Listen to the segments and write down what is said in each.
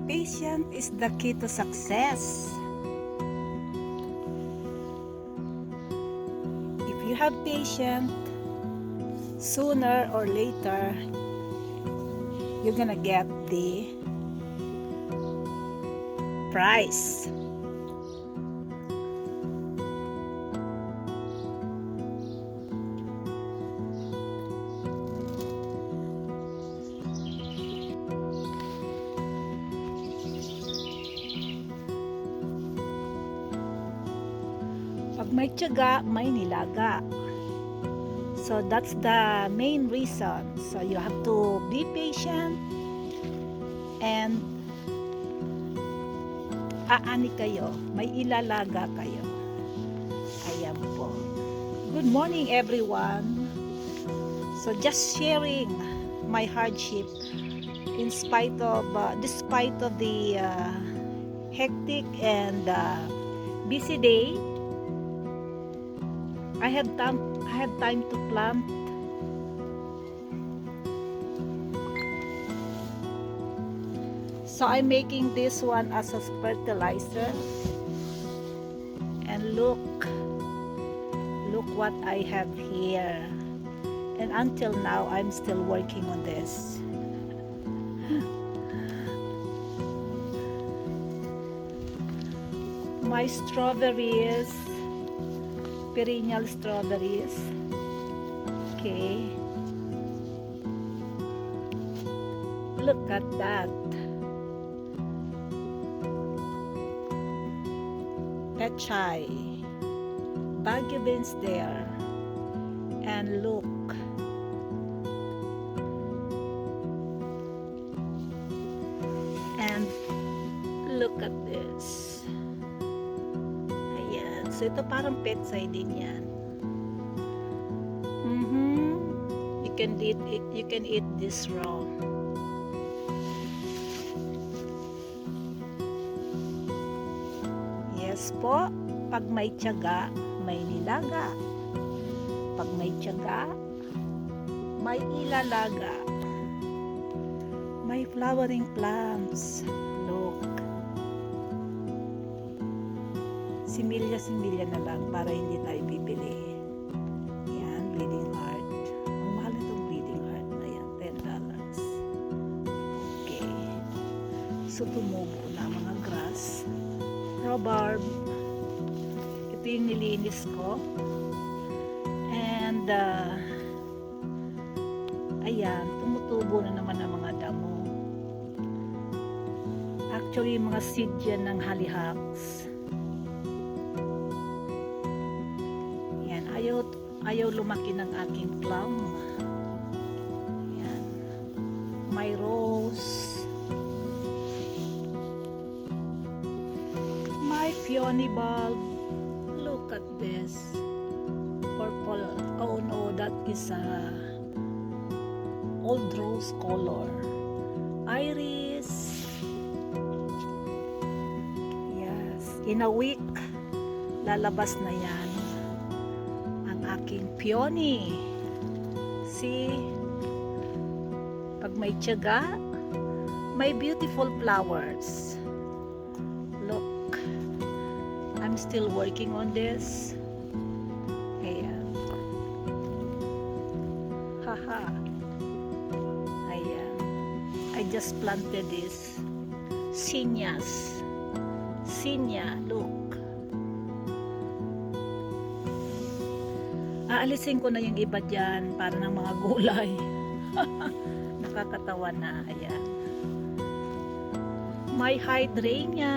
Patience is the key to success. If you have patience, sooner or later, you're gonna get the prize. Pag may tiyaga, may nilaga. So that's the main reason. So you have to be patient and aani kayo. May ilalaga kayo. Ayan po. Good morning everyone. So just sharing my hardship in spite of despite of the hectic and busy day. I had time to plant so I'm making this one as a fertilizer, and look what I have here, and until now I'm still working on this. My strawberries, perennial strawberries. Okay, look at that. Pechay, Baguio beans there, and look, and look at this. Ayan, so ito parang pechay din yan. You can eat this raw. Yes po, pag may tiyaga, may nilaga. Pag may tiyaga, may ilalaga. May flowering plants. Look. Similya na lang para hindi tayo bibili. Yan, bleeding heart. Ang mahal itong bleeding heart na yan, $10. Okay. So, tumubo na mga grass. Rhubarb. Ito yung nilinis ko. And, ayan, tumutubo na naman ang mga damo. Actually, mga seed yan ng hollyhocks. Yan, ayaw lumaki ng aking plum. Yan. May rose. My peony bulb. Look at this. Purple. Oh no, that is a old rose color. Iris. Yes. In a week, lalabas na yan ang aking peony. See? Pag may tiyaga, may beautiful flowers. Look. I'm still working on this. Ayan. Haha. Ayan. I just planted this. Zinnias. Zinnia. Look. Aalisin ko na yung iba dyan para ng mga gulay. Nakakatawa na. Ayan. My hydrangea.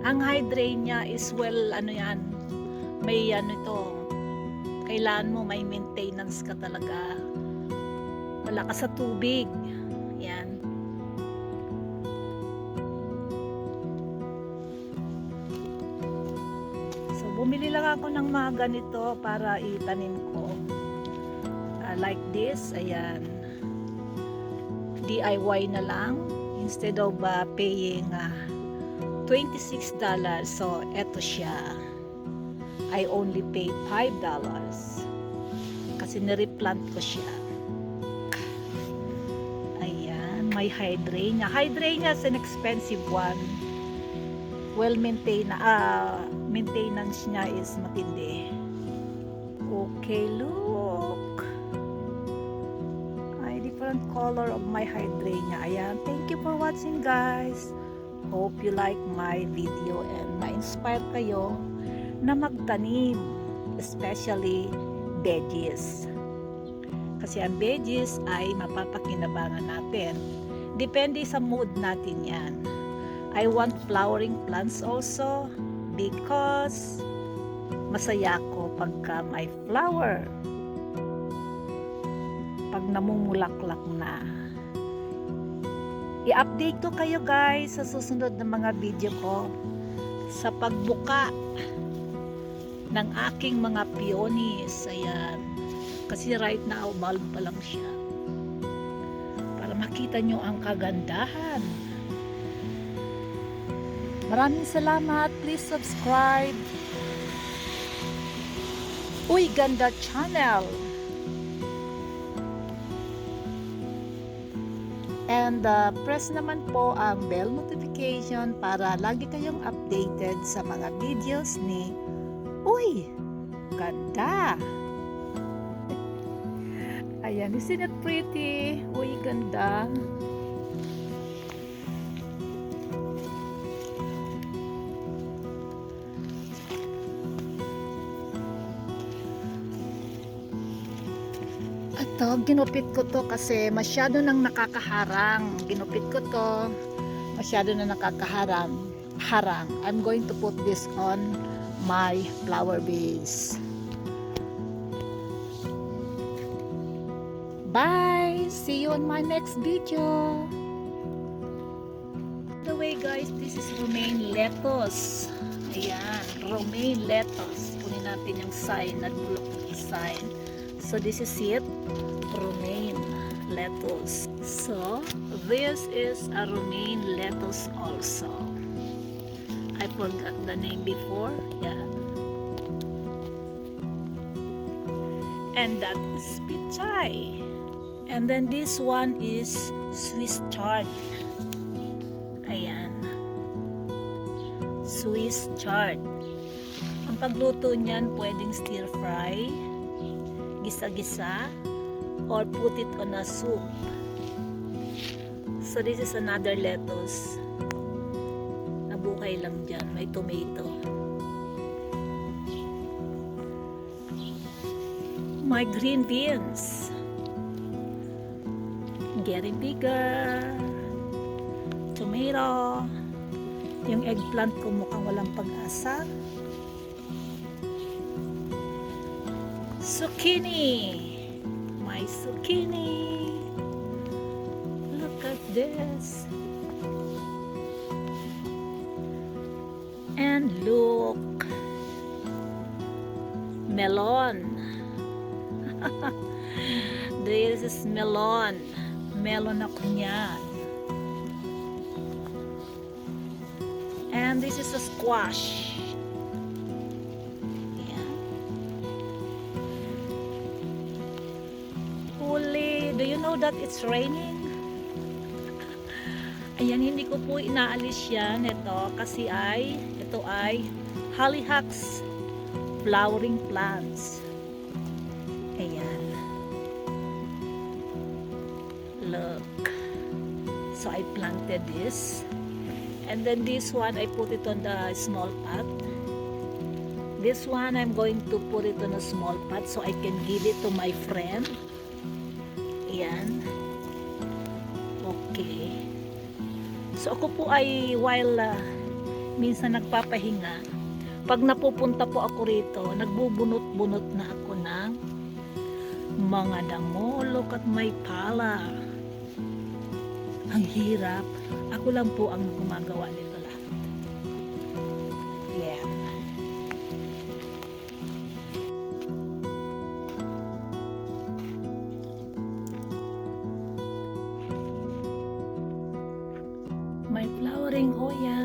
Ang hydrangea is ano yan, may ito, kailangan mo may maintenance ka talaga. Wala ka sa tubig. Yan. So, bumili lang ako ng mga ganito para itanim ko. Like this, ayan. DIY na lang instead of paying $26. So, eto siya. I only paid $5 kasi nireplant ko siya. Ayan. my hydrangea. Hydrangea is an expensive one. Well maintenance niya is matindi. Okay, look. Ay, different color of my hydrangea. Ayan, thank you for watching, guys. Hope you like my video and na-inspire kayo na magtanim, especially veggies. Kasi ang veggies ay mapapakinabangan natin. Depende sa mood natin yan. I want flowering plants also because masaya ko pagka may flower. Pag namumulaklak na. I-update ko kayo guys sa susunod na mga video ko sa pagbuka ng aking mga peonies. Ayan. Kasi right now, bulb pa lang siya. Para makita nyo ang kagandahan. Maraming salamat. Please subscribe. Uy Ganda Channel. And press naman po ang bell notification para lagi kayong updated sa mga videos ni Uy Ganda. Ayan, isn't it pretty? Uy Ganda. Ito, ginupit ko to kasi masyado nang nakakaharang. Ginupit ko to, masyado na nakakaharang. I'm going to put this on my flower vase. Bye! See you on my next video. By the way guys, this is romaine lettuce. Ayan, romaine lettuce. Kunin natin yung sign, nagbulok yung sign. So this is it, romaine lettuce. So this is a romaine lettuce also. I forgot the name before. Yeah. And that is pichay. And then this one is Swiss chard. Ayan. Swiss chard. Ang pagluto niyan pwedeng stir fry, gisa-gisa, or put it on a soup. So this is another lettuce. Nabukay lang dyan. May tomato. My green beans. Getting bigger. Tomato. Yung eggplant ko mukhang walang pag-asa. Zucchini. My zucchini. Look at this. And look. Melon. This is melon. Melon ako niyan. And this is a squash. Do you know that it's raining? Ayan, hindi ko po inaalis yan ito kasi ito ay hollyhocks flowering plants. Ayan. Look. So I planted this. And then this one, I put it on the small pot. This one, I'm going to put it on a small pot so I can give it to my friend. Ayan. Okay. So ako po ay while minsan nagpapahinga, pag napupunta po ako rito, nagbubunot-bunot na ako ng mga damo. Look at my pala. Ang hirap. Ako lang po ang gumagawa nito lahat. Yeah. My flowering Hoya.